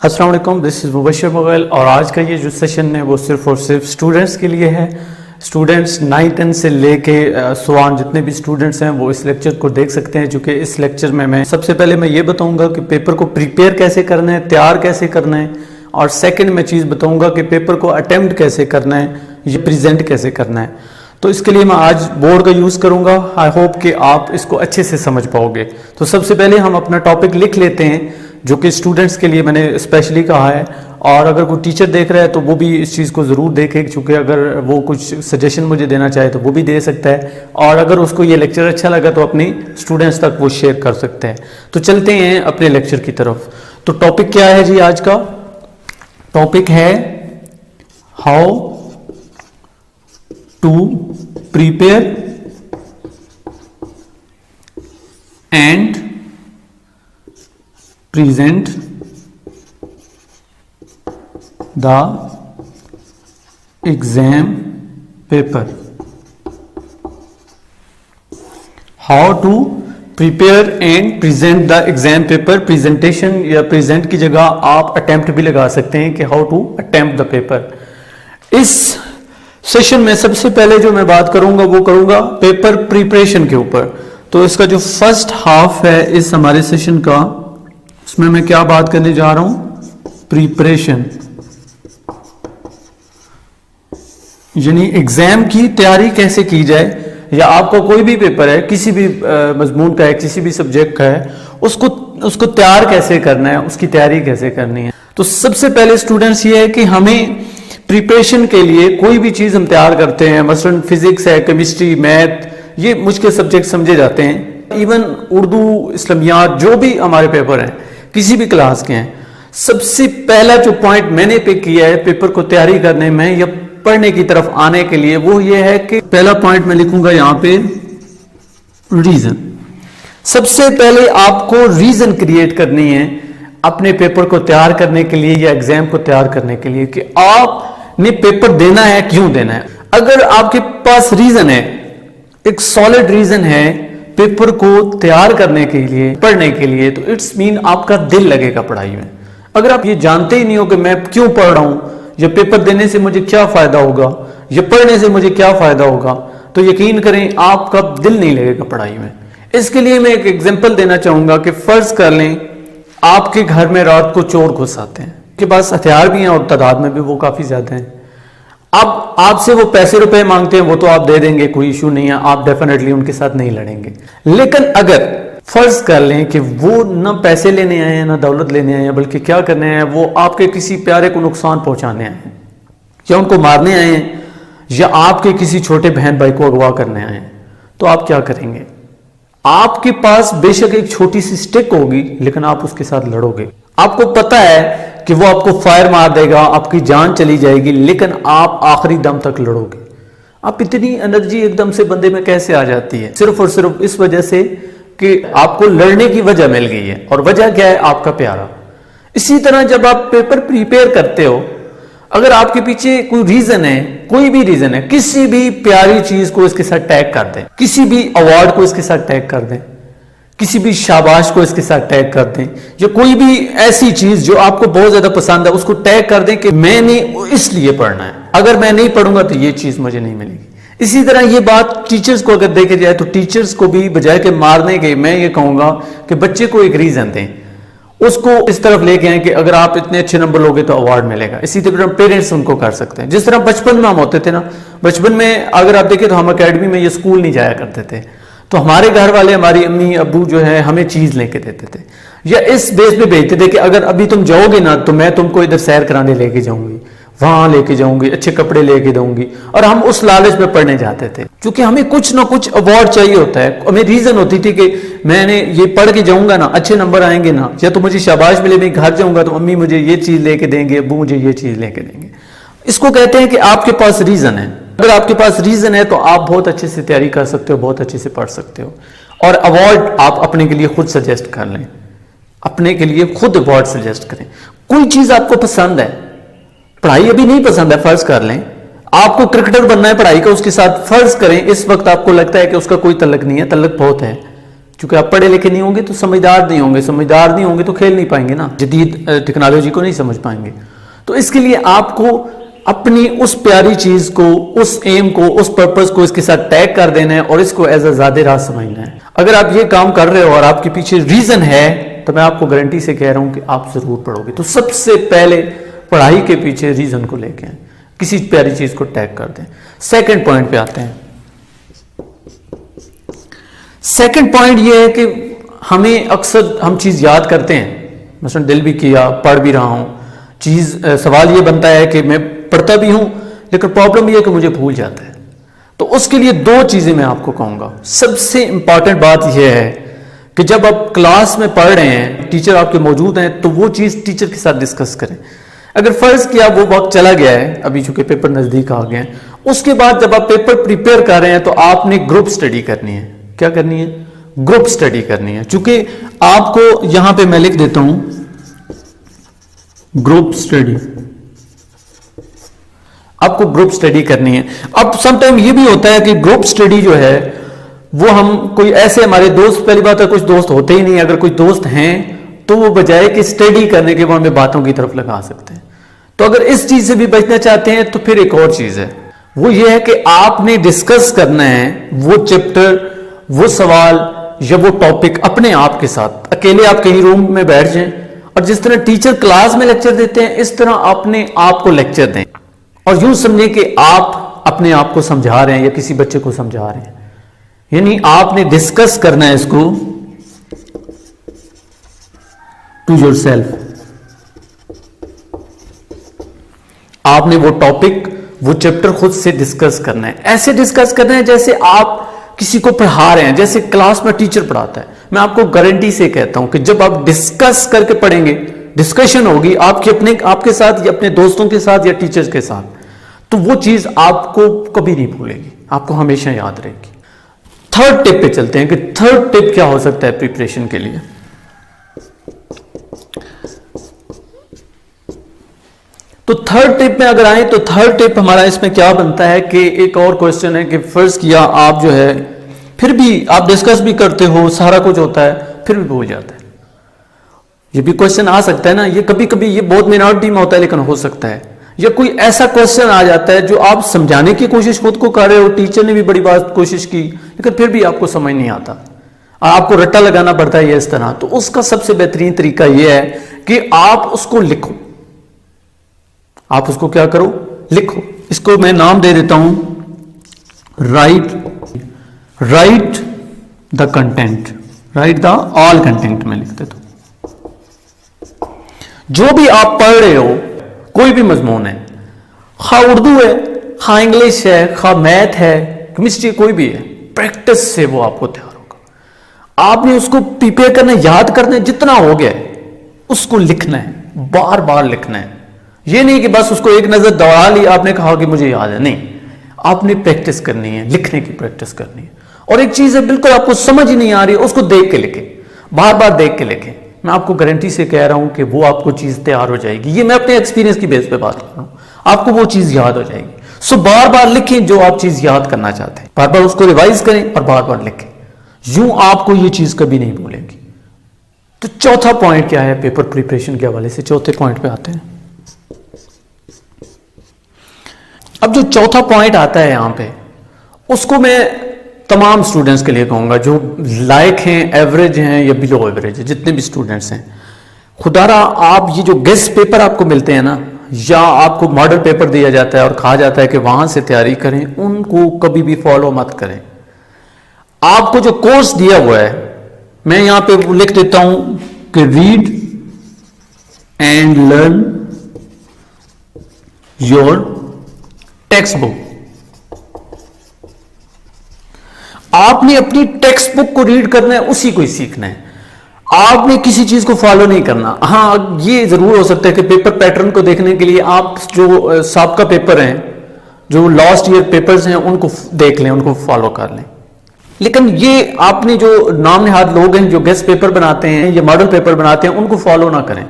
अस्सलाम वालेकुम, this is Mubashar Mughal और आज का ये जो सेशन है वो सिर्फ़ और सिर्फ स्टूडेंट्स के लिए है। स्टूडेंट्स 9-10 से लेके सुवान जितने भी स्टूडेंट्स हैं वो इस लेक्चर को देख सकते हैं। चूँकि इस लेक्चर में मैं सबसे पहले मैं ये बताऊंगा कि पेपर को प्रिपेयर कैसे करना है, तैयार कैसे करना है, और सेकंड मैं चीज़ बताऊंगा कि पेपर को अटेम्प्ट कैसे करना है, ये प्रेजेंट कैसे करना है। तो इसके लिए मैं आज बोर्ड का यूज़ करूंगा। आई होप कि आप इसको अच्छे से समझ पाओगे। तो सबसे पहले हम अपना टॉपिक लिख लेते हैं जो कि स्टूडेंट्स के लिए मैंने स्पेशली कहा है, और अगर कोई टीचर देख रहा है तो वो भी इस चीज़ को ज़रूर देखे, क्योंकि अगर वो कुछ सजेशन मुझे देना चाहे तो वो भी दे सकता है, और अगर उसको ये लेक्चर अच्छा लगा तो अपनी स्टूडेंट्स तक वो शेयर कर सकते हैं। तो चलते हैं अपने लेक्चर की तरफ। तो टॉपिक क्या है जी? आज का टॉपिक है how to prepare and present the exam paper. How to prepare and present the exam paper. Presentation या present की जगह आप attempt भी लगा सकते हैं कि how to attempt the paper. इस सेशन में सबसे पहले जो मैं बात करूंगा वो करूंगा पेपर प्रिपरेशन के ऊपर। तो इसका जो फर्स्ट हाफ है इस हमारे सेशन का, उसमें मैं क्या बात करने जा रहा हूं? प्रिपरेशन, यानी एग्जाम की तैयारी कैसे की जाए, या आपका कोई भी पेपर है, किसी भी मजमून का है, किसी भी सब्जेक्ट का है, उसको तैयार कैसे करना है, उसकी तैयारी कैसे करनी है। तो सबसे पहले स्टूडेंट्स ये है कि हमें प्रिपरेशन के लिए कोई भी चीज हम तैयार करते हैं, मसलन फिजिक्स है, केमिस्ट्री, मैथ, ये मुश्किल सब्जेक्ट समझे जाते हैं। इवन उर्दू, इस्लामियात, जो भी हमारे पेपर हैं किसी भी क्लास के हैं, सबसे पहला जो पॉइंट मैंने पिक किया है पेपर को तैयारी करने में या पढ़ने की तरफ आने के लिए, वो ये है कि पहला पॉइंट मैं लिखूंगा यहां पे रीजन। सबसे पहले आपको रीजन क्रिएट करनी है अपने पेपर को तैयार करने के लिए या एग्जाम को तैयार करने के लिए, कि आपने पेपर देना है, क्यों देना है। अगर आपके पास रीजन है, एक सॉलिड रीजन है पेपर को तैयार करने के लिए, पढ़ने के लिए, तो इट्स मीन आपका दिल लगेगा पढ़ाई में। अगर आप ये जानते ही नहीं हो कि मैं क्यों पढ़ रहा हूं, या पेपर देने से मुझे क्या फायदा होगा, या पढ़ने से मुझे क्या फायदा होगा, तो यकीन करें आपका दिल नहीं लगेगा पढ़ाई में। इसके लिए मैं एक एग्जांपल देना चाहूंगा कि फर्ज कर लें आपके घर में रात को चोर घुस आते हैं, के पास हथियार भी हैं और तादाद में भी वो काफी ज्यादा हैं। अब आपसे वो पैसे रुपए मांगते हैं, वो तो आप दे देंगे, कोई इशू नहीं है, आप डेफिनेटली उनके साथ नहीं लड़ेंगे। लेकिन अगर फर्ज कर लें कि वो ना पैसे लेने आए हैं, ना दौलत लेने आए हैं, बल्कि क्या करने आए हैं, वो आपके किसी प्यारे को नुकसान पहुंचाने आए हैं, या उनको मारने आए हैं, या आपके किसी छोटे बहन भाई को अगवा करने आए हैं, तो आप क्या करेंगे? आपके पास बेशक एक छोटी सी स्टिक होगी, लेकिन आप उसके साथ लड़ोगे। आपको पता है कि वो आपको फायर मार देगा, आपकी जान चली जाएगी, लेकिन आप आखिरी दम तक लड़ोगे। आप इतनी एनर्जी एकदम से बंदे में कैसे आ जाती है? सिर्फ और सिर्फ इस वजह से कि आपको लड़ने की वजह मिल गई है, और वजह क्या है? आपका प्यारा। इसी तरह जब आप पेपर प्रिपेयर करते हो, अगर आपके पीछे कोई रीजन है, कोई भी रीजन है, किसी भी प्यारी चीज को इसके साथ टैग कर दें, किसी भी अवार्ड को इसके साथ टैग कर दें, किसी भी शाबाश को इसके साथ टैग कर दें, या कोई भी ऐसी चीज जो आपको बहुत ज्यादा पसंद है उसको टैग कर दें कि मैंने इसलिए पढ़ना है, अगर मैं नहीं पढ़ूंगा तो ये चीज मुझे नहीं मिलेगी। इसी तरह ये बात टीचर्स को अगर देखे जाए तो टीचर्स को भी बजाय के मारने के, मैं ये कहूंगा कि बच्चे को एक रीजन दें, उसको इस तरफ लेके आए कि अगर आप इतने अच्छे नंबर लोगे तो अवार्ड मिलेगा। इसी तरह पेरेंट्स उनको कर सकते हैं। जिस तरह बचपन में हम होते थे ना, बचपन में अगर आप देखें तो हम अकेडमी में ये स्कूल नहीं जाया करते थे, तो हमारे घर वाले, हमारी अम्मी अब्बू जो है हमें चीज लेके देते थे, या इस बेस पे भेजते थे कि अगर अभी तुम जाओगे ना तो मैं तुमको इधर सैर कराने लेके जाऊंगी, वहां लेके जाऊंगी, अच्छे कपड़े लेके दूंगी, और हम उस लालच में पढ़ने जाते थे, क्योंकि हमें कुछ ना कुछ अवार्ड चाहिए होता है। हमें रीजन होती थी कि मैंने ये पढ़ के जाऊंगा ना, अच्छे नंबर आएंगे ना, या तो मुझे शाबाश मिले, मैं घर जाऊंगा तो अम्मी मुझे ये चीज लेके देंगे, अब्बू मुझे ये चीज लेके देंगे। इसको कहते हैं कि आपके पास रीजन है। अगर आपके पास रीजन है तो आप बहुत अच्छे से तैयारी कर सकते हो, बहुत अच्छे से पढ़ सकते हो, और अवार्ड आप अपने के लिए खुद सजेस्ट कर लें, अपने के लिए खुद अवार्ड सजेस्ट करें। कोई चीज आपको पसंद है, पढ़ाई अभी नहीं पसंद है, फर्ज कर लें आपको क्रिकेटर बनना है पढ़ाई का, उसके साथ फर्ज करें इस वक्त आपको लगता है कि उसका कोई तल्लक नहीं है, तल्लक बहुत है, क्योंकि आप पढ़े लिखे नहीं होंगे तो समझदार नहीं होंगे, समझदार नहीं होंगे तो खेल नहीं पाएंगे ना, जदीद टेक्नोलॉजी को नहीं समझ पाएंगे। तो इसके लिए आपको अपनी उस प्यारी चीज को, उस एम को, उस पर्पस को इसके साथ टैग कर देना है और इसको एज अ ज़ादे राह समझना है। अगर आप ये काम कर रहे हो और आपके पीछे रीजन है तो मैं आपको गारंटी से कह रहा हूं कि आप जरूर पढ़ोगे। तो सबसे पहले पढ़ाई के पीछे रीजन को लेके आए, किसी प्यारी चीज को टैग कर दें। सेकंड पॉइंट पे आते हैं। सेकंड पॉइंट ये है कि हमें अक्सर हम चीज याद करते हैं, मसलन दिल भी किया, पढ़ भी रहा हूं, चीज सवाल ये बनता है कि मैं पढ़ता भी हूं लेकिन प्रॉब्लम ये है कि मुझे भूल जाता है। तो उसके लिए दो चीजें मैं आपको कहूंगा। सबसे इंपॉर्टेंट बात यह है कि जब आप क्लास में पढ़ रहे हैं, टीचर आपके मौजूद हैं, तो वो चीज टीचर के साथ डिस्कस करें। अगर फर्ज किया वो वक्त चला गया है, अभी चूंकि पेपर नजदीक आ गए हैं, उसके बाद जब आप पेपर प्रिपेयर कर रहे हैं तो आपने ग्रुप स्टडी करनी है। क्या करनी है? ग्रुप स्टडी करनी है। चूंकि आपको यहां पे मैं लिख देता हूं ग्रुप स्टडी, आपको ग्रुप स्टडी करनी है। अब समटाइम ये भी होता है कि ग्रुप स्टडी जो है वो हम कोई ऐसे, हमारे दोस्त, पहली बात है कुछ दोस्त होते ही नहीं, अगर कोई दोस्त हैं तो वो बजाय कि स्टडी करने के वो हमें बातों की तरफ लगा सकते हैं। तो अगर इस चीज से भी बचना चाहते हैं तो फिर एक और चीज है, वो ये है कि आपने डिस्कस करना है वो चैप्टर, वो सवाल या वो टॉपिक अपने आप के साथ। अकेले आप कहीं रूम में बैठ जाएं और जिस तरह टीचर क्लास में लेक्चर देते हैं इस तरह अपने आप को लेक्चर दें और यूं समझें कि आप अपने आप को समझा रहे हैं या किसी बच्चे को समझा रहे हैं। यानी आपने डिस्कस करना है इसको टू योरसेल्फ। आपने वो टॉपिक, वो चैप्टर खुद से डिस्कस करना है। ऐसे डिस्कस करना है जैसे आप किसी को पढ़ा रहे हैं, जैसे क्लास में टीचर पढ़ाता है। मैं आपको गारंटी से कहता हूं कि जब आप डिस्कस करके पढ़ेंगे, डिस्कशन होगी आपके साथ या अपने दोस्तों के साथ या टीचर्स के साथ, तो वो चीज आपको कभी नहीं भूलेगी, आपको हमेशा याद रहेगी। थर्ड टिप पे चलते हैं कि थर्ड टिप क्या हो सकता है प्रिपरेशन के लिए। तो थर्ड टिप में अगर आए तो थर्ड टिप हमारा इसमें क्या बनता है कि एक और क्वेश्चन है कि फर्ज किया आप जो है फिर भी आप डिस्कस भी करते हो, सारा कुछ होता है, फिर भी भूल जाता है। ये भी क्वेश्चन आ सकता है ना, ये कभी कभी ये बहुत मिनॉरिटी में होता है लेकिन हो सकता है। या कोई ऐसा क्वेश्चन आ जाता है जो आप समझाने की कोशिश खुद को कर रहे हो, टीचर ने भी बड़ी बात कोशिश की लेकिन फिर भी आपको समझ नहीं आता, आपको रट्टा लगाना पड़ता है ये इस तरह। तो उसका सबसे बेहतरीन तरीका यह है कि आप उसको लिखो। आप उसको क्या करो? लिखो। इसको मैं नाम दे देता हूं right the content, right the all content में लिख देता हूं। जो भी आप पढ़ रहे हो, कोई भी मजमून है, खा उर्दू है, खा इंग्लिश है, खा मैथ है, केमिस्ट्री, कोई भी है, प्रैक्टिस से वो आपको तैयार होगा। आपने उसको प्रिपेयर करना, याद करना है, जितना हो गया है उसको लिखना है, बार बार लिखना है। ये नहीं कि बस उसको एक नजर दौड़ा ली, आपने कहा कि मुझे याद है, नहीं, आपने प्रैक्टिस करनी है, लिखने की प्रैक्टिस करनी है। और एक चीज है बिल्कुल आपको समझ ही नहीं आ रही, उसको देख के लिखें, बार बार देख के लिखें। मैं आपको गारंटी से कह रहा हूं कि वो आपको चीज तैयार हो जाएगी। ये मैं अपने एक्सपीरियंस की बेस पे बात कर रहा हूं, आपको वो चीज याद हो जाएगी। सो बार बार लिखें जो आप चीज याद करना चाहते हैं, बार बार उसको रिवाइज करें और बार बार लिखें, यूं आपको ये चीज कभी नहीं भूलेगी। तो चौथा पॉइंट क्या है पेपर प्रिपरेशन के हवाले से? चौथे पॉइंट पे आते हैं। अब जो चौथा पॉइंट आता है यहां पे, उसको मैं तमाम स्टूडेंट्स के लिए कहूंगा जो लायक हैं, एवरेज हैं या बिलो एवरेज है, जितने भी स्टूडेंट्स हैं। खुदारा आप ये जो गेस्ट पेपर आपको मिलते हैं ना, या आपको मॉडल पेपर दिया जाता है और कहा जाता है कि वहां से तैयारी करें, उनको कभी भी फॉलो मत करें। आपको जो कोर्स दिया हुआ है, मैं यहां पे लिख देता हूं कि read and learn your text book. आपने अपनी टेक्स्ट बुक को रीड करना है, उसी को ही सीखना है, आपने किसी चीज को फॉलो नहीं करना। हाँ, ये जरूर हो सकता है कि पेपर पैटर्न को देखने के लिए आप जो साबका पेपर हैं, जो लास्ट ईयर पेपर्स हैं, उनको देख लें, उनको फॉलो कर लें। लेकिन ये आपने जो नाम निहाद लोग हैं जो गेस्ट पेपर बनाते हैं या मॉडल पेपर बनाते हैं, उनको फॉलो ना करें।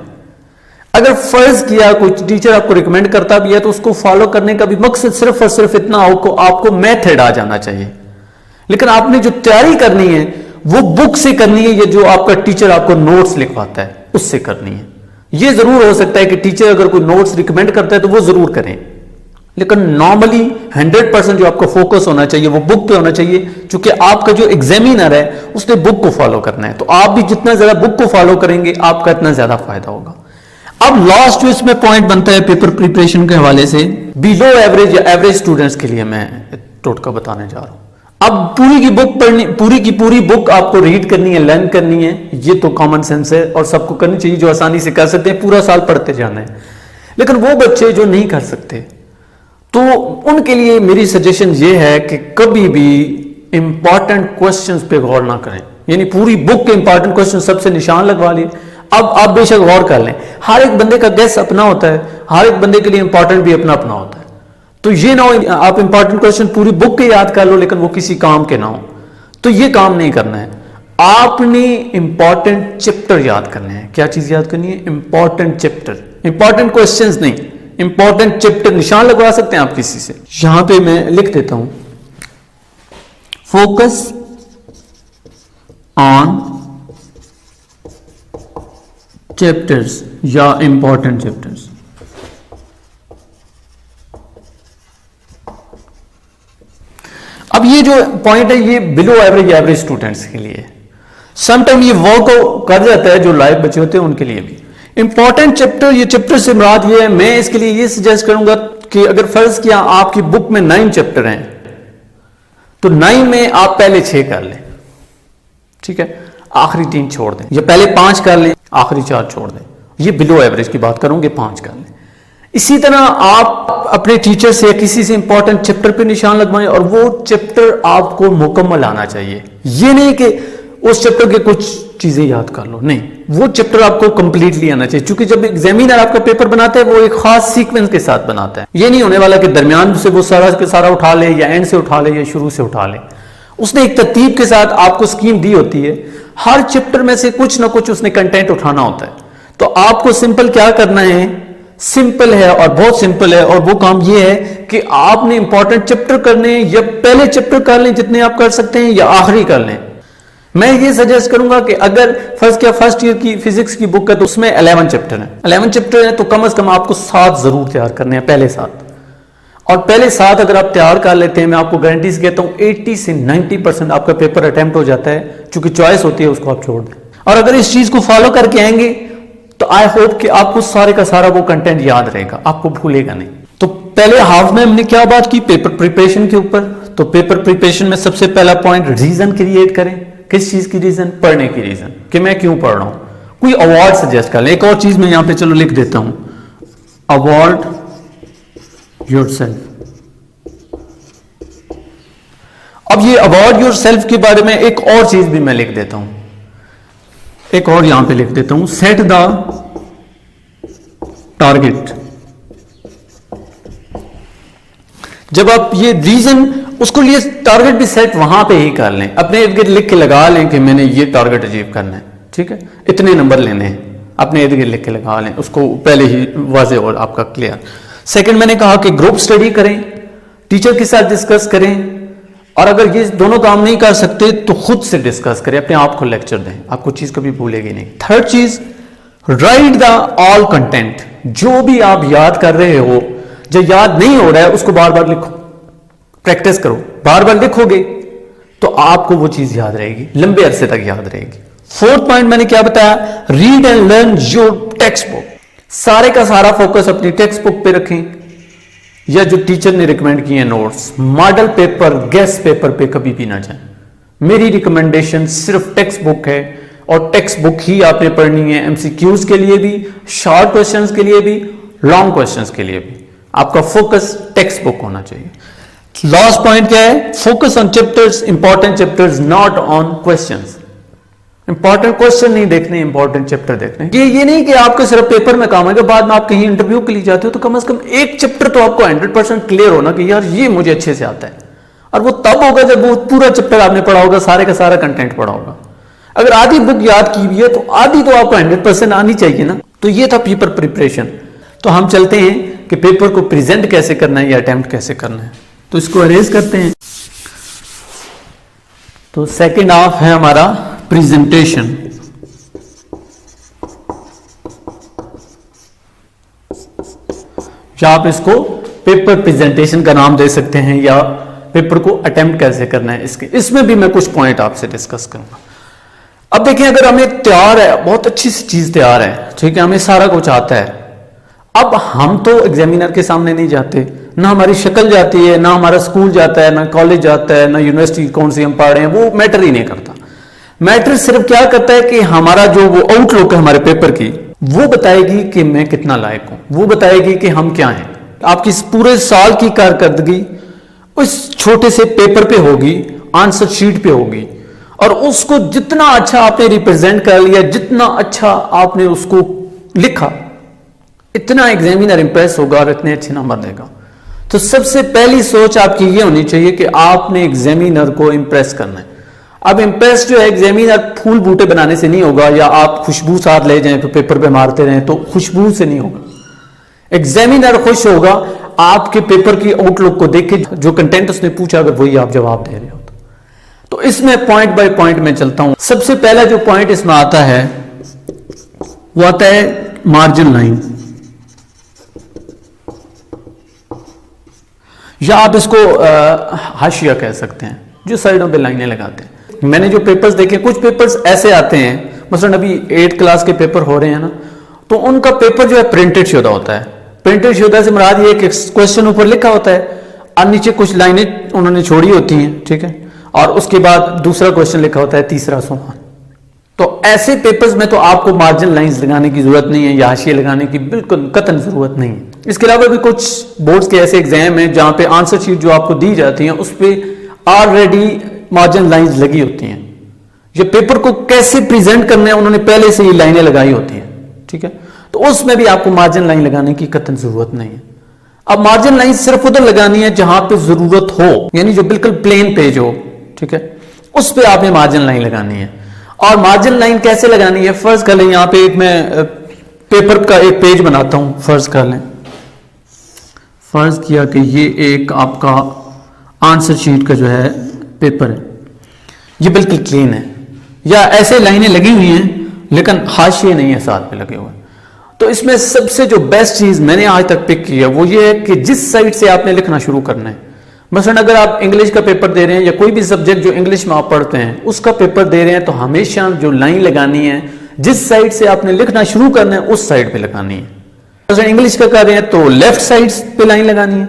अगर फर्ज किया कोई टीचर आपको रिकमेंड करता भी है तो उसको फॉलो करने का भी मकसद सिर्फ और सिर्फ इतना हो, आपको मेथड आ जाना चाहिए। लेकिन आपने जो तैयारी करनी है वो बुक से करनी है या जो आपका टीचर आपको नोट्स लिखवाता है उससे करनी है। ये जरूर हो सकता है कि टीचर अगर कोई नोट्स रिकमेंड करता है तो वो जरूर करें, लेकिन नॉर्मली 100% जो आपको फोकस होना चाहिए वो बुक पे होना चाहिए, क्योंकि आपका जो एग्जामिनर है उसने बुक को फॉलो करना है। तो आप भी जितना ज्यादा बुक को फॉलो करेंगे आपका इतना ज्यादा फायदा होगा। अब लास्ट जो इसमें पॉइंट बनता है पेपर प्रिपरेशन के हवाले से, बिलो एवरेज या एवरेज स्टूडेंट्स के लिए मैं टोटका बताने जा रहा हूं। अब पूरी की बुक पढ़नी, पूरी की पूरी बुक आपको रीड करनी है, लर्न करनी है, ये तो कॉमन सेंस है और सबको करनी चाहिए जो आसानी से कर सकते हैं, पूरा साल पढ़ते जाना है। लेकिन वो बच्चे जो नहीं कर सकते तो उनके लिए मेरी सजेशन ये है कि कभी भी इंपॉर्टेंट क्वेश्चंस पे गौर ना करें, यानी पूरी बुक के इंपॉर्टेंट क्वेश्चन सबसे निशान लगवा लिए। अब आप बेशक गौर कर लें, हर एक बंदे का गैस अपना होता है, हर एक बंदे के लिए इंपॉर्टेंट भी अपना अपना होता है। तो ये ना हो आप इंपॉर्टेंट क्वेश्चन पूरी बुक के याद कर लो लेकिन वो किसी काम के ना हो, तो ये काम नहीं करना है। आपने इंपॉर्टेंट चैप्टर याद करने हैं। क्या चीज याद करनी है? इंपॉर्टेंट चैप्टर, इंपॉर्टेंट क्वेश्चंस नहीं, इंपॉर्टेंट चैप्टर। निशान लगवा सकते हैं आप किसी से, यहां पे मैं लिख देता हूं फोकस ऑन चैप्टर्स या इंपॉर्टेंट चैप्टर्स। अब ये जो पॉइंट है ये बिलो एवरेज एवरेज स्टूडेंट्स के लिए, समटाइम ये वर्क कर जाता है जो लाइव बच्चे होते हैं उनके लिए भी। इंपॉर्टेंट चैप्टर, ये चैप्टर से मुराद ये है, मैं इसके लिए ये सजेस्ट करूंगा कि अगर फर्ज किया आपकी बुक में 9 चैप्टर हैं तो 9 में आप पहले 6 कर लें, ठीक है, आखिरी 3 छोड़ दें, या पहले 5 कर लें आखिरी 4 छोड़ दें। ये बिलो एवरेज की बात करूंगे, 5 कर लें। इसी तरह आप अपने टीचर से या किसी से इंपॉर्टेंट चैप्टर पे निशान लगवाएं और वो चैप्टर आपको मुकम्मल आना चाहिए। ये नहीं कि उस चैप्टर के कुछ चीजें याद कर लो, नहीं, वो चैप्टर आपको कंप्लीटली आना चाहिए। क्योंकि जब एग्जामिनर आपका पेपर बनाता है वो एक खास सीक्वेंस के साथ बनाता है। ये नहीं होने वाला कि दरमियान से वो सारा के सारा उठा ले या एंड से उठा ले या शुरू से उठा ले। उसने एक तरतीब के साथ आपको स्कीम दी होती है, हर चैप्टर में से कुछ ना कुछ उसने कंटेंट उठाना होता है। तो आपको सिंपल क्या करना है, सिंपल है और बहुत सिंपल है, और वो काम ये है कि आपने इंपॉर्टेंट चैप्टर करने हैं, या पहले चैप्टर कर लें जितने आप कर सकते हैं, या आखिरी कर लें। मैं ये सजेस्ट करूंगा कि अगर फर्स्ट ईयर की फिजिक्स की बुक है तो उसमें 11 चैप्टर है, 11 चैप्टर है तो कम से कम आपको 7 जरूर तैयार करने हैं, पहले 7। और पहले 7 अगर आप तैयार कर लेते हैं, मैं आपको गारंटी से कहता हूं 80 से 90% आपका पेपर अटेम्प्ट हो जाता है। चूंकि चॉइस होती है उसको आप छोड़ दें, और अगर इस चीज को फॉलो करके आएंगे तो आई होप कि आपको सारे का सारा वो कंटेंट याद रहेगा, आपको भूलेगा नहीं। तो पहले हाफ में हमने क्या बात की, पेपर प्रिपरेशन के ऊपर। तो पेपर प्रिपरेशन में सबसे पहला पॉइंट, रीजन क्रिएट करें। किस चीज की रीजन? पढ़ने की रीजन, कि मैं क्यों पढ़ रहा हूं। कोई अवार्ड सजेस्ट कर ले। एक और चीज मैं यहां पे चलो लिख देता हूं, अवार्ड योरसेल्फ। अब ये अवार्ड योरसेल्फ के बारे में एक और चीज भी मैं लिख देता हूं, एक और यहां पे लिख देता हूं, सेट द टारगेट। जब आप ये रीजन, उसको लिए टारगेट भी सेट वहां पे ही कर लें, अपने इर्द गिर्द लिख के लगा लें कि मैंने ये टारगेट अचीव करना है, ठीक है, इतने नंबर लेने हैं, अपने इर्द गिर्द लिख के लगा लें, उसको पहले ही वाजे और आपका क्लियर। सेकंड, मैंने कहा कि ग्रुप स्टडी करें, टीचर के साथ डिस्कस करें, और अगर ये दोनों काम नहीं कर सकते तो खुद से डिस्कस करें, अपने आप को लेक्चर दें, आपको चीज कभी भूलेगी नहीं। थर्ड चीज, राइट द ऑल कंटेंट। जो भी आप याद कर रहे हो, जो याद नहीं हो रहा है उसको बार बार लिखो, प्रैक्टिस करो। बार बार लिखोगे तो आपको वो चीज याद रहेगी, लंबे अरसे तक याद रहेगी। फोर्थ पॉइंट मैंने क्या बताया, read and learn your text book. सारे का सारा फोकस अपनी टेक्स्ट बुक पे रखें, या जो टीचर ने रिकमेंड किए notes. Model paper, guest paper पे कभी भी ना जाएं। मेरी रिकमेंडेशन सिर्फ टेक्स्ट बुक है, और टेक्स्ट बुक ही आपने पढ़नी है, एमसीक्यूज के लिए भी, शॉर्ट क्वेश्चंस के लिए भी, लॉन्ग क्वेश्चंस के लिए भी। आपका फोकस टेक्स्ट बुक होना चाहिए। लास्ट पॉइंट क्या है, focus on chapters, important chapters, not on questions. Important question नहीं देखने, इंपॉर्टेंट चैप्टर देखने। ये नहीं कि आपके सिर्फ पेपर में काम आएगा, बाद में आप कहीं इंटरव्यू के लिए जाते हो तो कम से कम एक चैप्टर तो आपको 100% क्लियर होना कि यार ये मुझे अच्छे से आता है। और वो तब होगा जब वो पूरा चैप्टर आपने पढ़ा होगा, सारे का सारा कंटेंट पढ़ा होगा। अगर आधी बुक याद की हुई है तो आधी तो आपको 100% आनी चाहिए ना। तो ये था पेपर प्रिपरेशन। तो हम चलते हैं कि पेपर को प्रेजेंट कैसे करना है या अटेम्प्ट कैसे करना है। तो इसको अरेज करते हैं। तो सेकंड हाफ है हमारा प्रेजेंटेशन। या आप इसको पेपर प्रेजेंटेशन का नाम दे सकते हैं, या पेपर को अटेम्प्ट कैसे करना है इसमें भी मैं कुछ पॉइंट आपसे डिस्कस करूंगा। अब देखिए, अगर हमें तैयार है, बहुत अच्छी सी चीज तैयार है, ठीक है, हमें सारा कुछ आता है, अब हम तो एग्जामिनर के सामने नहीं जाते, ना हमारी शक्ल जाती है, ना हमारा स्कूल जाता है, ना कॉलेज जाता है, ना यूनिवर्सिटी कौन सी हम पढ़ रहे हैं, वो मैटर ही नहीं करता। मैटर सिर्फ क्या करता है कि हमारा जो वो आउटलुक है हमारे पेपर की, वो बताएगी कि मैं कितना लायक हूं, वो बताएगी कि हम क्या हैं। आपकी पूरे साल की कारकर्दगी उस छोटे से पेपर पे होगी, आंसर शीट पे होगी, और उसको जितना अच्छा आपने रिप्रेजेंट कर लिया, जितना अच्छा आपने उसको लिखा, इतना एग्जामिनर इंप्रेस होगा और इतने अच्छे नंबर देगा। तो सबसे पहली सोच आपकी ये होनी चाहिए कि आपने एग्जामिनर को इंप्रेस करना है। अब इंप्रेस जो है एग्जामिनर फूल बूटे बनाने से नहीं होगा, या आप खुशबू साथ ले जाएं तो पेपर पे मारते रहें, तो खुशबू से नहीं होगा। एग्जामिनर खुश होगा आपके पेपर की आउटलुक को देख के, जो कंटेंट उसने पूछा अगर वही आप जवाब दे रहे हो तो इसमें पॉइंट बाय पॉइंट में चलता हूं। सबसे पहला जो पॉइंट इसमें आता है वो आता है मार्जिन लाइन, या आप इसको हाशिया कह सकते हैं, जो साइडों पे लाइनें लगाते हैं। मैंने जो पेपर्स देखे, कुछ पेपर्स ऐसे आते हैं, मसलन अभी 8th क्लास के पेपर हो रहे हैं ना, तो उनका पेपर जो है प्रिंटेड शुदा होता है। प्रिंटेड शुदा से मुराद ये कि क्वेश्चन ऊपर लिखा होता है और नीचे कुछ लाइनें उन्होंने छोड़ी होती हैं, ठीक है, और उसके बाद दूसरा क्वेश्चन लिखा होता है, तीसरा सवाल। तो ऐसे पेपर्स में तो आपको मार्जिन लाइंस लगाने की जरूरत नहीं है, या हाशिए लगाने की बिल्कुल कतन जरूरत नहीं है। इसके अलावा भी कुछ बोर्ड्स के ऐसे एग्जाम हैं जहां पे आंसर शीट जो आपको दी जाती है उस पर ऑलरेडी मार्जिन लाइंस लगी होती हैं। ये पेपर को कैसे प्रेजेंट करना है उन्होंने पहले से ही लाइनें लगाई होती हैं, ठीक है, तो उसमें भी आपको मार्जिन लाइन लगाने की कतन जरूरत नहीं है। अब मार्जिन लाइन सिर्फ उधर लगानी है जहां पे जरूरत हो, यानी जो बिल्कुल प्लेन पेज हो, ठीक है, उस पे आपने मार्जिन लाइन लगानी है। और मार्जिन लाइन कैसे लगानी है, फर्ज कर लें यहां पे एक मैं पेपर का एक पेज बनाता हूं, फर्ज कर लें, फर्ज किया कि ये एक आपका आंसर शीट का जो है पेपर है, ये बिल्कुल क्लीन है, या ऐसे लाइनें लगी हुई हैं लेकिन हाशिए नहीं है साथ में लगे हुए। तो इसमें सबसे जो बेस्ट चीज मैंने आज तक पिक की है वो ये है कि जिस साइड से आपने लिखना शुरू करना है, मसलन अगर आप इंग्लिश का पेपर दे रहे हैं या कोई भी सब्जेक्ट जो इंग्लिश में आप पढ़ते हैं उसका पेपर दे रहे हैं, तो हमेशा जो लाइन लगानी है, जिस साइड से आपने लिखना शुरू करना है उस साइड पे लगानी है। मसलन इंग्लिश का कर रहे हैं तो लेफ्ट साइड पे लाइन लगानी है,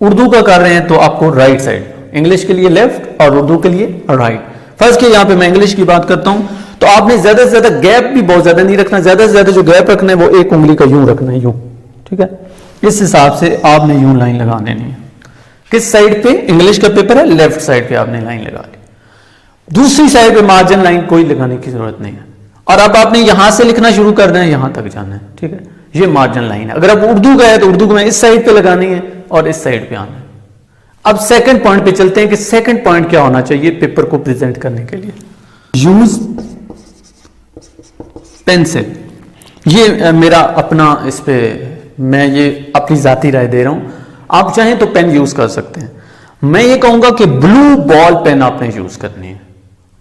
उर्दू का कर रहे हैं तो आपको राइट साइड, इंग्लिश के लिए लेफ्ट और उर्दू के लिए राइट। फर्स्ट के यहां पे मैं इंग्लिश की बात करता हूं, तो आपने ज्यादा से ज्यादा गैप भी बहुत ज्यादा नहीं रखना, ज्यादा से ज्यादा जो गैप रखना है वो एक उंगली का यूं रखना है, यूं, ठीक है, इस हिसाब से आपने यूं लाइन लगा देनी है। किस साइड पे, इंग्लिश का पेपर है, लेफ्ट साइड पे आपने लाइन लगा दी, दूसरी साइड पे मार्जिन लाइन कोई लगाने की जरूरत नहीं है। और अब आपने यहां से लिखना शुरू करना है, यहां तक जाना है, ठीक है, ये मार्जिन लाइन है। अगर आप उर्दू का है तो उर्दू को मैं इस साइड पे लगानी है और इस साइड पे आना है। अब सेकंड पॉइंट पे चलते हैं कि सेकंड पॉइंट क्या होना चाहिए पेपर को प्रेजेंट करने के लिए। यूज पेंसिल, ये मेरा अपना, इस पे मैं ये अपनी जाती राय दे रहा हूं, आप चाहें तो पेन यूज कर सकते हैं। मैं ये कहूंगा कि ब्लू बॉल पेन आपने यूज करनी है,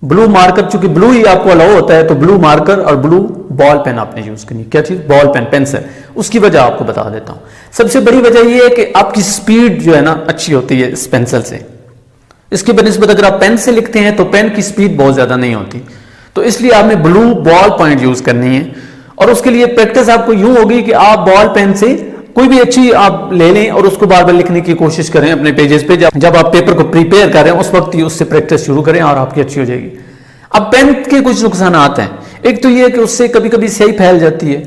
ब्लू मार्कर, चूंकि ब्लू ही आपको अलाउ होता है तो ब्लू मार्कर और ब्लू बॉल पेन आपने यूज करनी है। क्या चीज, बॉल पेन, पेंसिल। उसकी वजह आपको बता देता हूं। सबसे बड़ी वजह यह है कि आपकी स्पीड जो है ना अच्छी होती है इस पेंसिल से, इसकी बनिस्बत अगर आप पेन से लिखते हैं तो पेन की स्पीड बहुत ज्यादा नहीं होती, तो इसलिए आपने ब्लू बॉल पॉइंट यूज करनी है। और उसके लिए प्रैक्टिस आपको यूं होगी कि आप बॉल पेन से कोई भी अच्छी आप ले लें और उसको बार बार लिखने की कोशिश करें अपने पेजेस पे। जब आप पेपर को प्रिपेयर करें उस वक्त ही उससे प्रैक्टिस शुरू करें और आपकी अच्छी हो जाएगी। अब पेन के कुछ नुकसान आते हैं, एक तो यह है कि उससे कभी कभी स्याही फैल जाती है,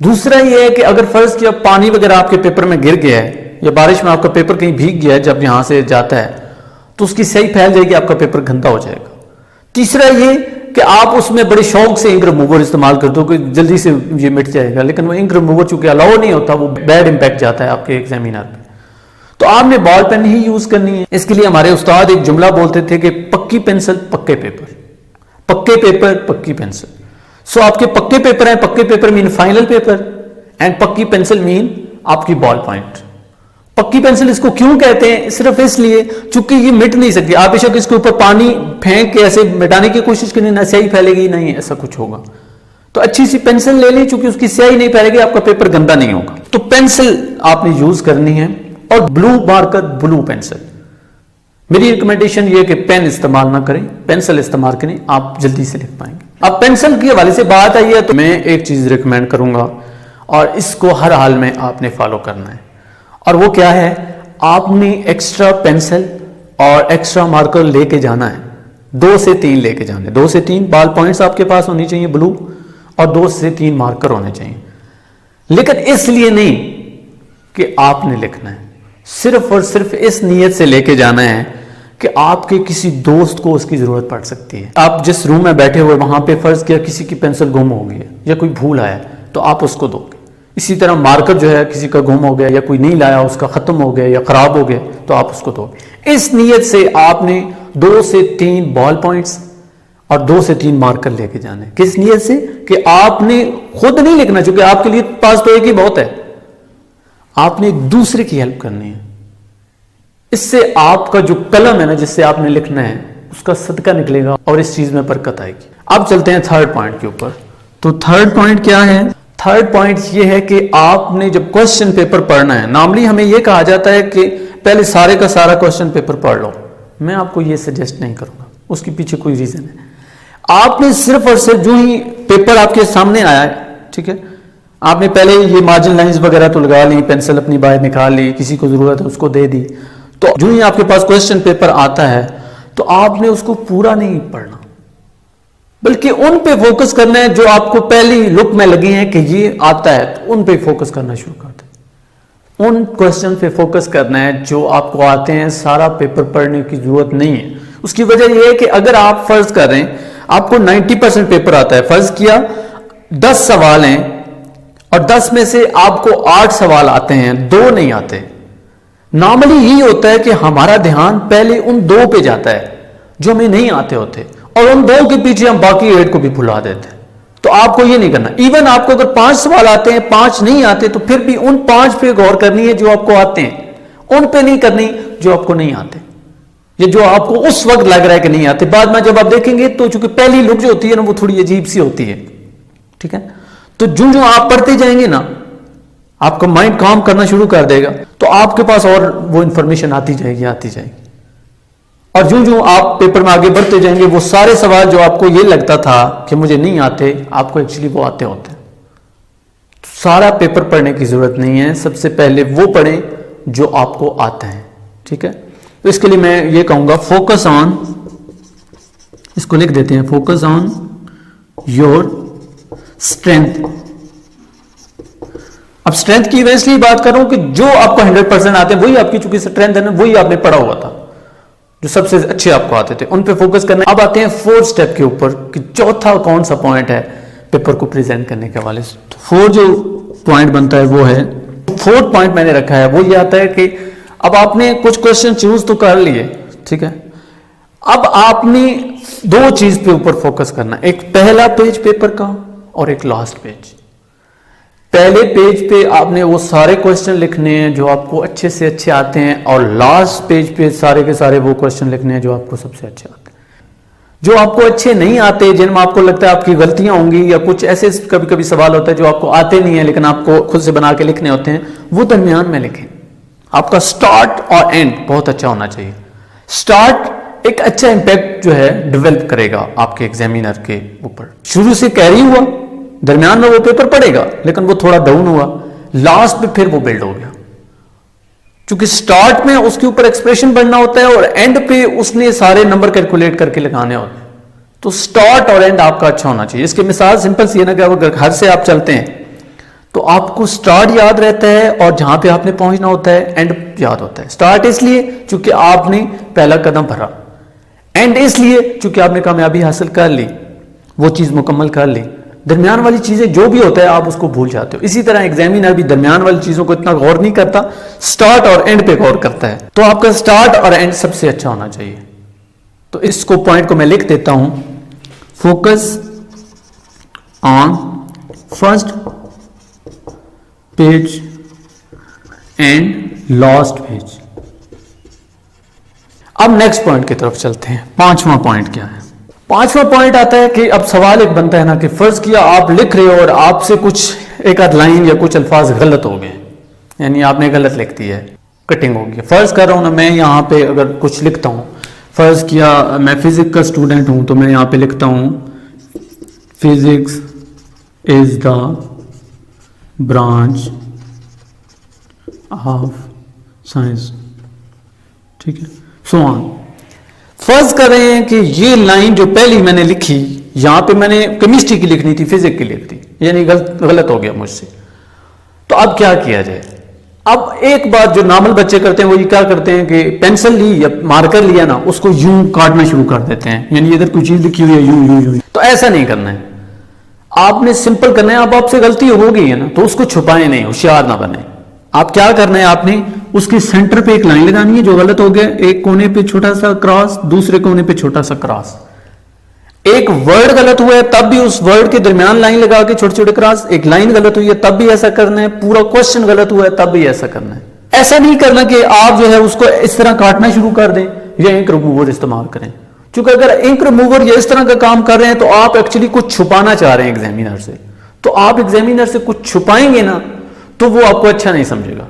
दूसरा यह है कि अगर फर्ज किया पानी वगैरह आपके पेपर में गिर गया है या बारिश में आपका पेपर कहीं भीग गया है जब यहां से जाता है तो उसकी स्याही फैल जाएगी, आपका पेपर गंदा हो जाएगा। तीसरा ये कि आप उसमें बड़े शौक से इंक रिमूवर इस्तेमाल करते हो कि जल्दी से ये मिट जाएगा, लेकिन वो इंक रिमूवर चूंकि अलाउ नहीं होता, वो बैड इंपैक्ट जाता है आपके एग्जामिनर पे। तो आपने बॉल पेन ही यूज करनी है। इसके लिए हमारे उस्ताद एक जुमला बोलते थे कि पक्की पेंसिल पक्के पेपर, पक्के पेपर पक्की पेंसिल। सो आपके पक्के पेपर हैं, पक्के paper mean final paper, and पक्की पेंसिल मीन आपकी बॉल पॉइंट। पक्की पेंसिल इसको क्यों कहते हैं? सिर्फ इसलिए चूंकि ये मिट नहीं सकती। आप बेशक इसके ऊपर पानी फेंक के ऐसे मिटाने की कोशिश करें ना, स्याही फैलेगी नहीं, ऐसा कुछ होगा। तो अच्छी सी पेंसिल ले लें, चूंकि उसकी स्याही नहीं फैलेगी, आपका पेपर गंदा नहीं होगा। तो पेंसिल आपने यूज करनी है, और ब्लू मार्कर, ब्लू पेंसिल। मेरी रिकमेंडेशन ये है कि पेन इस्तेमाल ना करें, पेंसिल इस्तेमाल करें, आप जल्दी से लिख पाएंगे। अब पेंसिल के हवाले से बात आई है तो मैं एक चीज रिकमेंड करूंगा, और इसको हर हाल में आपने फॉलो करना है, और वो क्या है, आपने एक्स्ट्रा पेंसिल और एक्स्ट्रा मार्कर लेके जाना है। 2 से 3 लेके जाने, 2 से 3 बॉल पॉइंट्स आपके पास होनी चाहिए ब्लू, और 2 से 3 मार्कर होने चाहिए। लेकिन इसलिए नहीं कि आपने लिखना है, सिर्फ और सिर्फ इस नीयत से लेके जाना है कि आपके किसी दोस्त को उसकी जरूरत पड़ सकती है। आप जिस रूम में बैठे हुए वहां पे फर्ज किया किसी की पेंसिल गुम हो गई है या कोई भूल आया, तो आप उसको दोगे। इसी तरह मार्कर जो है किसी का गुम हो गया या कोई नहीं लाया, उसका खत्म हो गया या खराब हो गया, तो आप उसको दोगे। इस नीयत से आपने 2 से 3 बॉल पॉइंट्स और 2 से 3 मार्कर लेके जाने। किस नीयत से? कि आपने खुद नहीं लिखना, क्योंकि आपके लिए पास तो एक ही बहुत है, आपने एक दूसरे की हेल्प करनी है। इससे आपका जो कलम है ना, जिससे आपने लिखना है, उसका सदका निकलेगा और इस चीज में बरकत आएगी। अब चलते हैं थर्ड पॉइंट के ऊपर। तो थर्ड पॉइंट क्या है? थर्ड पॉइंट ये है कि आपने जब क्वेश्चन पेपर पढ़ना है, नॉर्मली हमें यह कहा जाता है कि पहले सारे का सारा क्वेश्चन पेपर पढ़ लो। मैं आपको यह सजेस्ट नहीं करूंगा, उसके पीछे कोई रीजन है। आपने सिर्फ और सिर्फ जो ही पेपर आपके सामने आया है, ठीक है, आपने पहले ये मार्जिन लाइंस वगैरह तो लगा ली, पेंसिल अपनी बाहर निकाल ली, किसी को जरूरत है उसको दे दी, तो जो ही आपके पास क्वेश्चन पेपर आता है तो आपने उसको पूरा नहीं पढ़ना, बल्कि उन पे फोकस करना है जो आपको पहली लुक में लगे हैं कि ये आता है, तो उन पे फोकस करना शुरू कर दें। उन क्वेश्चन पे फोकस करना है जो आपको आते हैं। सारा पेपर पढ़ने की जरूरत नहीं है। उसकी वजह यह है कि अगर आप फर्ज कर रहे हैं आपको 90% पेपर आता है, फर्ज किया 10 सवाल हैं और 10 में से आपको 8 सवाल आते हैं, 2 नहीं आते। नॉर्मली यही होता है कि हमारा ध्यान पहले उन 2 पे जाता है जो हमें नहीं आते होते, और उन 2 के पीछे हम बाकी 8 को भी भुला देते हैं। तो आपको ये नहीं करना। इवन आपको अगर 5 सवाल आते हैं, 5 नहीं आते, तो फिर भी उन 5 पे गौर करनी है जो आपको आते हैं, उन पे नहीं करनी जो आपको नहीं आते, ये जो आपको उस वक्त लग रहा है कि नहीं आते। बाद में जब आप देखेंगे तो चूंकि पहली लुक जो होती है ना, वो थोड़ी अजीब सी होती है, ठीक है। तो जो जो आप पढ़ते जाएंगे ना, आपका माइंड काम करना शुरू कर देगा, तो आपके पास और वो इंफॉर्मेशन आती जाएगी, और जो आप पेपर में आगे बढ़ते जाएंगे, वो सारे सवाल जो आपको ये लगता था कि मुझे नहीं आते, आपको एक्चुअली वो आते होते हैं। तो सारा पेपर पढ़ने की जरूरत नहीं है, सबसे पहले वो पढ़ें जो आपको आता है, ठीक है। तो इसके लिए मैं ये कहूंगा, फोकस ऑन, इसको लिख देते हैं, फोकस ऑन योर स्ट्रेंथ। अब स्ट्रेंथ की मैं इसलिए बात कर रहा हूं कि जो आपको 100% आते हैं वही आपकी चूंकि स्ट्रेंथ है ना, वही आपने पढ़ा हुआ था, जो सबसे अच्छे आपको आते थे, उन पे फोकस करना। अब आते हैं 4th स्टेप के ऊपर कि चौथा कौन सा पॉइंट है पेपर को प्रेजेंट करने के हवाले से। तो 4 जो पॉइंट बनता है वो है, 4th पॉइंट मैंने रखा है वो ये आता है कि अब आपने कुछ क्वेश्चन चूज तो कर लिए, ठीक है, अब आपने 2 चीज पे ऊपर फोकस करना, एक पहला पेज पेपर का और एक लास्ट पेज। पहले पेज पे आपने वो सारे क्वेश्चन लिखने हैं जो आपको अच्छे से अच्छे आते हैं, और लास्ट पेज पे सारे के सारे वो क्वेश्चन लिखने हैं जो आपको सबसे अच्छे आते हैं। जो आपको अच्छे नहीं आते, जिनमें आपको लगता है आपकी गलतियां होंगी, या कुछ ऐसे कभी कभी सवाल होता है जो आपको आते नहीं है लेकिन आपको खुद से बना के लिखने होते हैं, वो दरमियान में लिखें। आपका स्टार्ट और एंड बहुत अच्छा होना चाहिए। स्टार्ट एक अच्छा इंपैक्ट जो है डेवलप करेगा आपके एग्जामिनर के ऊपर। शुरू से कैरी हुआ, दरमियान में वो पेपर पड़ेगा लेकिन वो थोड़ा डाउन हुआ, लास्ट पे फिर वो बिल्ड हो गया। क्योंकि स्टार्ट में उसके ऊपर एक्सप्रेशन बढ़ना होता है और एंड पे उसने सारे नंबर कैलकुलेट करके लगाने होते हैं। तो स्टार्ट और एंड आपका अच्छा होना चाहिए। इसकी मिसाल सिंपल सी है ना कि अगर घर से आप चलते हैं तो आपको स्टार्ट याद रहता है और जहां पे आपने पहुंचना होता है एंड याद होता है। स्टार्ट इसलिए क्योंकि आपने पहला कदम भरा, एंड इसलिए क्योंकि आपने कामयाबी हासिल कर ली, वो चीज मुकम्मल कर ली। दरमियान वाली चीजें जो भी होता है आप उसको भूल जाते हो। इसी तरह एग्जामिनर भी दरमियान वाली चीजों को इतना गौर नहीं करता, स्टार्ट और एंड पे गौर करता है। तो आपका स्टार्ट और एंड सबसे अच्छा होना चाहिए। तो इसको पॉइंट को मैं लिख देता हूं, focus on first page and lost page. अब नेक्स्ट पॉइंट की तरफ चलते हैं। पांचवा पॉइंट क्या है? पांचवा पॉइंट आता है कि अब सवाल एक बनता है ना कि फर्ज किया आप लिख रहे हो और आपसे कुछ एक आध लाइन या कुछ अल्फाज गलत हो गए, यानी आपने गलत लिख दिया है, कटिंग हो गई। फर्ज कर रहा हूं ना, मैं यहाँ पे अगर कुछ लिखता हूं, फर्ज किया मैं फिजिक्स का स्टूडेंट हूं तो मैं यहाँ पे लिखता हूं physics is the branch of science, ठीक है, सो ऑन। फर्ज कर रहे हैं कि ये लाइन जो पहली मैंने लिखी, यहां पे मैंने केमिस्ट्री की लिखनी थी, फिजिक्स की लिख दी, यानी गलत हो गया मुझसे। तो अब क्या किया जाए? अब एक बात जो नॉर्मल बच्चे करते हैं वो ये क्या करते हैं कि पेंसिल ली या मार्कर लिया ना, उसको यूं काटना शुरू कर देते हैं, यानी इधर कोई चीज लिखी हुई है यूं यूं यूं। तो ऐसा नहीं करना है, आपने सिंपल करना है। अब आपसे गलती हो गई है ना, तो उसको छुपाए नहीं, होशियार ना बने। आप क्या करना है, आपने उसके सेंटर पे एक लाइन लगानी है, जो गलत हो गया एक कोने पे छोटा सा क्रॉस, दूसरे कोने पे छोटा सा क्रॉस। एक वर्ड गलत हुआ है तब भी उस वर्ड के दरमियान लाइन लगा के छोटे छोटे क्रॉस। एक लाइन गलत हुई है तब भी ऐसा करना है। पूरा क्वेश्चन गलत हुआ है तब भी ऐसा करना है। ऐसा नहीं करना कि आप जो है उसको इस तरह काटना शुरू कर दें या इंक रिमूवर इस्तेमाल करें, क्योंकि अगर इंक रिमूवर या इस तरह का काम कर रहे हैं तो आप एक्चुअली कुछ छुपाना चाह रहे हैं एग्जामिनर से। तो आप एग्जामिनर से कुछ छुपाएंगे ना तो वो आपको अच्छा नहीं समझेगा।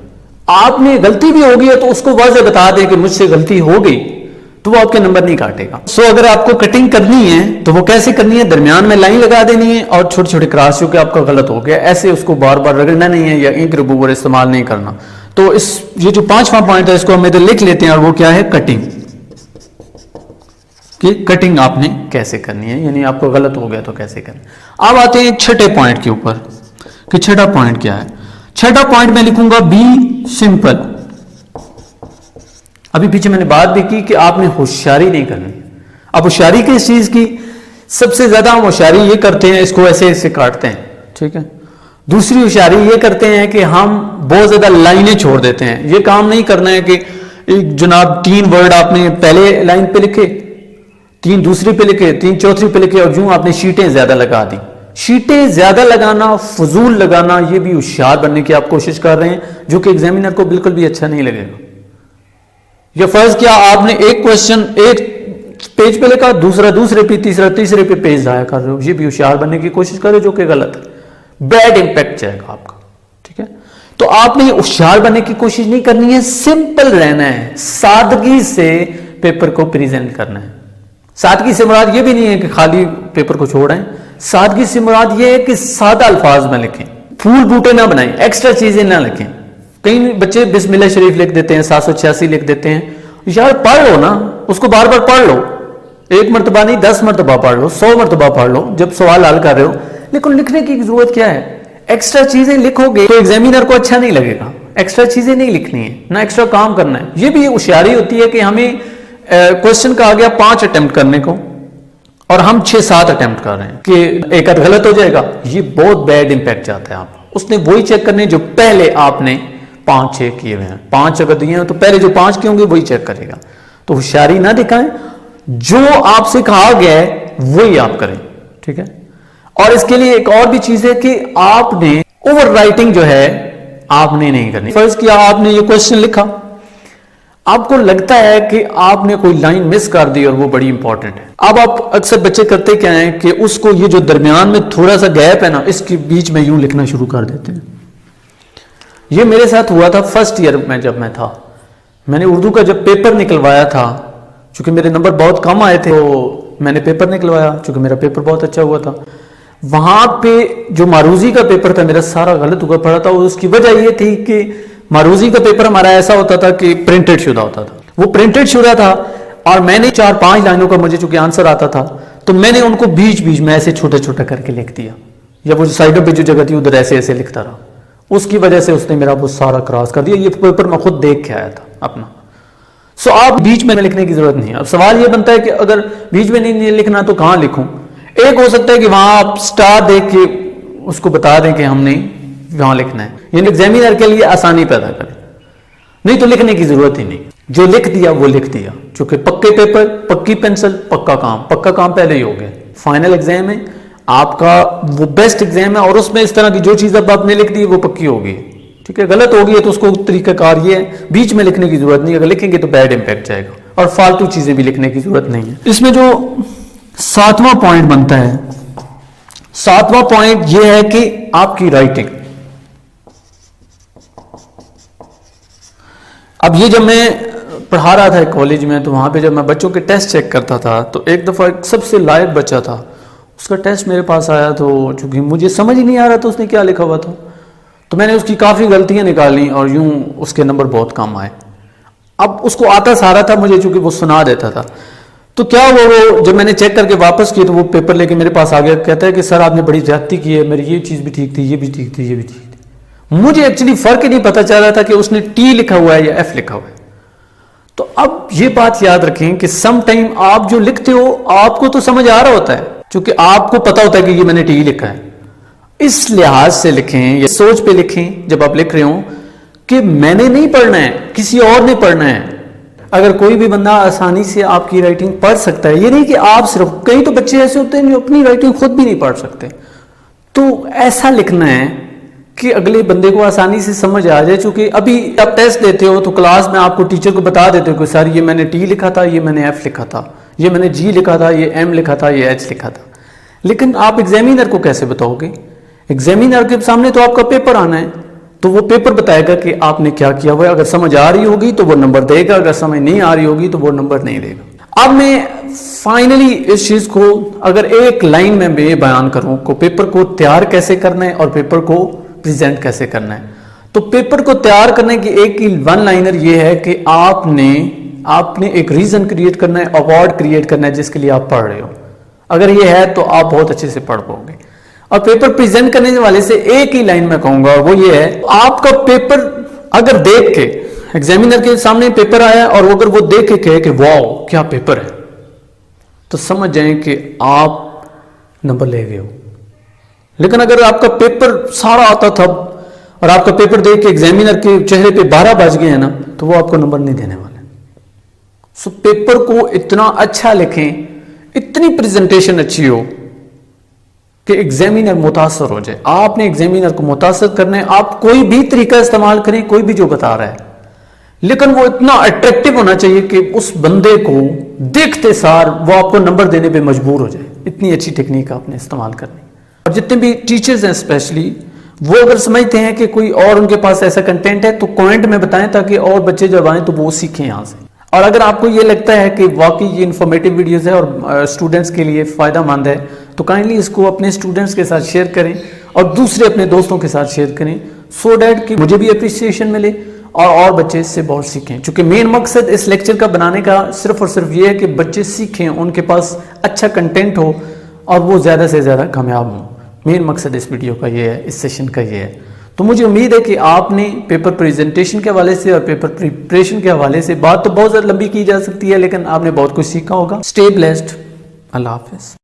आपने गलती भी होगी है तो उसको वाज़ेह बता दें कि मुझसे गलती हो गई, तो वो आपके नंबर नहीं काटेगा। सो अगर आपको कटिंग करनी है तो वो कैसे करनी है? दरमियान में लाइन लगा देनी है और छोटे छोटे क्रॉस, जो कि आपका गलत हो गया, ऐसे उसको बार बार रगड़ना नहीं है या इंक रिमूवर इस्तेमाल नहीं करना। तो ये जो पांचवा पॉइंट है इसको हम इधर लिख लेते हैं, और वो क्या है? कटिंग। कि कटिंग आपने कैसे करनी है, यानी आपको गलत हो गया तो कैसे करना। अब आते हैं छठे पॉइंट के ऊपर कि छठा पॉइंट क्या है। छठा पॉइंट मैं लिखूंगा बी सिंपल। अभी पीछे मैंने बात भी की कि आपने होशियारी नहीं करनी। अब होशियारी किस चीज की? सबसे ज्यादा हम होशियारी ये करते हैं, इसको ऐसे ऐसे काटते हैं, ठीक है। दूसरी होशियारी ये करते हैं कि हम बहुत ज्यादा लाइनें छोड़ देते हैं। ये काम नहीं करना है कि जनाब 3 वर्ड आपने पहले लाइन पे लिखे, 3 दूसरी पे लिखे, 3 चौथी पे लिखे, और यूं आपने शीटें ज्यादा लगा दी। शीटें ज्यादा लगाना, फजूल लगाना, ये भी होशियार बनने की आप कोशिश कर रहे हैं, जो कि एग्जामिनर को बिल्कुल भी अच्छा नहीं लगेगा। या फर्ज किया आपने एक क्वेश्चन एक पेज पे लिखा, दूसरा दूसरे पे, तीसरा तीसरे पे पेज जाया कर रहे हो, ये भी होशियार बनने की कोशिश कर रहे हो, जो कि गलत है। बैड इंपैक्ट जाएगा आपका, ठीक है। तो आपने होशियार बनने की कोशिश नहीं करनी है, सिंपल रहना है, सादगी से पेपर को प्रेजेंट करना है। सादगी से मुराद ये भी नहीं है कि खाली पेपर को छोड़ें, सादगी से मुराद ये है कि सादा अल्फाज में लिखें, फूल बूटे ना बनाएं, एक्स्ट्रा चीजें ना लिखें। कई बच्चे बिस्मिल्लाह शरीफ लिख देते हैं, 786 लिख देते हैं। यार पढ़ लो ना, उसको बार बार पढ़ लो, एक मरतबा नहीं 10 मरतबा पढ़ लो, 100 मरतबा पढ़ लो जब सवाल हल कर रहे हो। लेकिन लिखने की जरूरत क्या है? एक्स्ट्रा चीजें लिखोगे तो एग्जामिनर को अच्छा नहीं लगेगा। एक्स्ट्रा चीजें नहीं लिखनी है, ना एक्स्ट्रा काम करना है। ये भी होशियारी होती है कि हमें क्वेश्चन का आ गया 5 अटेम्प्ट करने को और हम 6-7 अटेम्प्ट कर रहे हैं कि एक गलत हो जाएगा, ये बहुत बैड इंपैक्ट जाता है। आप उसने वही चेक करने जो पहले आपने 5-6 किए हुए हैं। 5 अगर दिए हैं तो पहले जो 5 किए होंगे वही चेक करेगा। तो होशियारी ना दिखाएं, जो आपसे कहा गया है वही आप करें, ठीक है। और इसके लिए एक और भी चीज है कि आपने ओवर राइटिंग जो है आपने नहीं करनी। फर्ज किया आपने ये क्वेश्चन लिखा, आपको लगता है कि आपने कोई लाइन मिस कर दी और वो बड़ी इंपॉर्टेंट है। अब आप अक्सर बच्चे करते क्या हैं कि उसको ये जो दरमियान में थोड़ा सा गैप है ना, इसके बीच में यूं लिखना शुरू कर देते हैं। ये मेरे साथ हुआ था फर्स्ट ईयर में, जब मैं था, मैंने उर्दू का जब पेपर निकलवाया था, चूंकि मेरे नंबर बहुत कम आए थे तो मैंने पेपर निकलवाया, चूंकि मेरा पेपर बहुत अच्छा हुआ था। वहां पे जो मारूजी का पेपर था मेरा सारा गलत हुआ पड़ा था। उसकी वजह ये थी कि मारूजी का पेपर हमारा ऐसा होता था कि प्रिंटेड शुदा होता था, वो प्रिंटेड शुदा था और मैंने 4-5 लाइनों का मुझे चूंकि आंसर आता था तो मैंने उनको बीच बीच में ऐसे छोटा छोटा करके लिख दिया, या वो साइडों पे जो जगह थी उधर ऐसे ऐसे लिखता रहा। उसकी वजह से उसने मेरा वो सारा क्रॉस कर दिया। ये पेपर मैं खुद देख के आया था अपना। सो आप बीच में लिखने की जरूरत नहीं है। अब सवाल ये बनता है कि अगर बीच में नहीं लिखना तो कहां लिखूं? एक हो सकता है कि वहां आप स्टार देख के उसको बता दें कि हमने वहां लिखना है, यानी एग्जामिनर के लिए आसानी पैदा करें। नहीं तो लिखने की जरूरत ही नहीं, जो लिख दिया वो लिख दिया। चूंकि पक्के पेपर, पक्की पेंसिल, पक्का काम पहले ही हो गया। फाइनल एग्जाम है आपका, वो बेस्ट एग्जाम है और उसमें इस तरह की जो चीज अब आपने लिख दी वो पक्की होगी। ठीक है, गलत होगी तो उसको तरीकाकार ये है, बीच में लिखने की जरूरत नहीं, अगर लिखेंगे तो बैड इंपैक्ट जाएगा, और फालतू चीजें भी लिखने की जरूरत नहीं है। इसमें जो 7वां पॉइंट बनता है, 7वां पॉइंट ये है कि आपकी राइटिंग। अब ये जब मैं पढ़ा रहा था कॉलेज में, तो वहां पे जब मैं बच्चों के टेस्ट चेक करता था, तो एक दफा एक सबसे लायक बच्चा था, उसका टेस्ट मेरे पास आया, तो चूंकि मुझे समझ ही नहीं आ रहा था उसने क्या लिखा हुआ था, तो मैंने उसकी काफ़ी गलतियां निकाली और यूं उसके नंबर बहुत कम आए। अब उसको आता सारा था, मुझे चूंकि वो सुना देता था, तो क्या हुआ, वो जब मैंने चेक करके वापस किया तो वो पेपर लेके मेरे पास आ गया, कहता है कि सर आपने बड़ी ज्यादती की है, मेरी ये चीज़ भी ठीक थी, ये भी ठीक थी, ये भी ठीक थी। मुझे एक्चुअली फर्क ही नहीं पता चल रहा था कि उसने टी लिखा हुआ है या एफ लिखा हुआ है। तो अब ये बात याद रखें कि सम टाइम आप जो लिखते हो आपको तो समझ आ रहा होता है, क्योंकि आपको पता होता है कि ये मैंने टी लिखा है, इस लिहाज से लिखें या सोच पे लिखें जब आप लिख रहे हो कि मैंने नहीं पढ़ना है, किसी और ने पढ़ना है। अगर कोई भी बंदा आसानी से आपकी राइटिंग पढ़ सकता है, ये नहीं कि आप सिर्फ, कई तो बच्चे ऐसे होते हैं जो अपनी राइटिंग खुद भी नहीं पढ़ सकते, तो ऐसा लिखना है कि अगले बंदे को आसानी से समझ आ जाए। चूंकि अभी आप टेस्ट देते हो तो क्लास में आपको टीचर को बता देते हो कि सर ये मैंने टी लिखा था, ये मैंने एफ लिखा था, ये मैंने जी लिखा था, ये एम लिखा था, ये एच लिखा था। लेकिन आप एग्जामिनर को कैसे बताओगे? एग्जामिनर के सामने तो आपका पेपर आना है, तो वो पेपर बताएगा कि आपने क्या किया हुआ है। अगर समझ आ रही होगी तो वो नंबर देगा, अगर समझ नहीं आ रही होगी तो वो नंबर नहीं देगा। अब मैं फाइनली इस चीज को अगर एक लाइन में मैं बयान करूं को पेपर को तैयार कैसे करना है और पेपर को प्रेजेंट कैसे करना है, तो पेपर को तैयार करने की एक ही वन लाइनर ये है कि आपने एक रीजन क्रिएट करना है, अवार्ड क्रिएट करना है जिसके लिए आप पढ़ रहे हो। अगर ये है तो आप बहुत अच्छे से पढ़ पाओगे। और पेपर प्रेजेंट करने वाले से एक ही लाइन में कहूंगा, और वो ये है, आपका पेपर अगर देख के एग्जामिनर के सामने पेपर आया और अगर वो देख के कहे कि वाओ क्या पेपर है, तो समझ जाएं कि आप नंबर ले गए हो। लेकिन अगर आपका पेपर सारा आता था और आपका पेपर देख के एग्जामिनर के चेहरे पे 12 बज गए हैं ना, तो वो आपको नंबर नहीं देने वाले। सो पेपर को इतना अच्छा लिखें, इतनी प्रेजेंटेशन अच्छी हो कि एग्जामिनर मुतासर हो जाए। आपने एग्जामिनर को मुतासर करना है, आप कोई भी तरीका इस्तेमाल करें, कोई भी जो बता रहा है, लेकिन वो इतना अट्रैक्टिव होना चाहिए कि उस बंदे को देखते सार वो आपको नंबर देने पे मजबूर हो जाए। इतनी अच्छी टेक्निक आपने इस्तेमाल करनी। और जितने भी टीचर्स हैं स्पेशली, वो अगर समझते हैं कि कोई और उनके पास ऐसा कंटेंट है तो कमेंट में बताएं, ताकि और बच्चे जब आए तो वो सीखें यहाँ से। और अगर आपको ये लगता है कि वाकई ये इन्फॉर्मेटिव वीडियोस है और स्टूडेंट्स के लिए फ़ायदेमंद है, तो काइंडली इसको अपने स्टूडेंट्स के साथ शेयर करें और दूसरे अपने दोस्तों के साथ शेयर करें, सो डैट कि मुझे भी अप्रिसिएशन मिले और बच्चे इससे बहुत सीखें। क्योंकि मेन मकसद इस लेक्चर का बनाने का सिर्फ और सिर्फ ये है कि बच्चे सीखें, उनके पास अच्छा कंटेंट हो और वो ज़्यादा से ज़्यादा कामयाब हों। मेन मकसद इस वीडियो का ये है, इस सेशन का ये है। तो मुझे उम्मीद है कि आपने पेपर प्रेजेंटेशन के हवाले से और पेपर प्रिपरेशन के हवाले से, बात तो बहुत ज़्यादा लंबी की जा सकती है, लेकिन आपने बहुत कुछ सीखा होगा। Stay blessed. अल्लाह हाफिज़।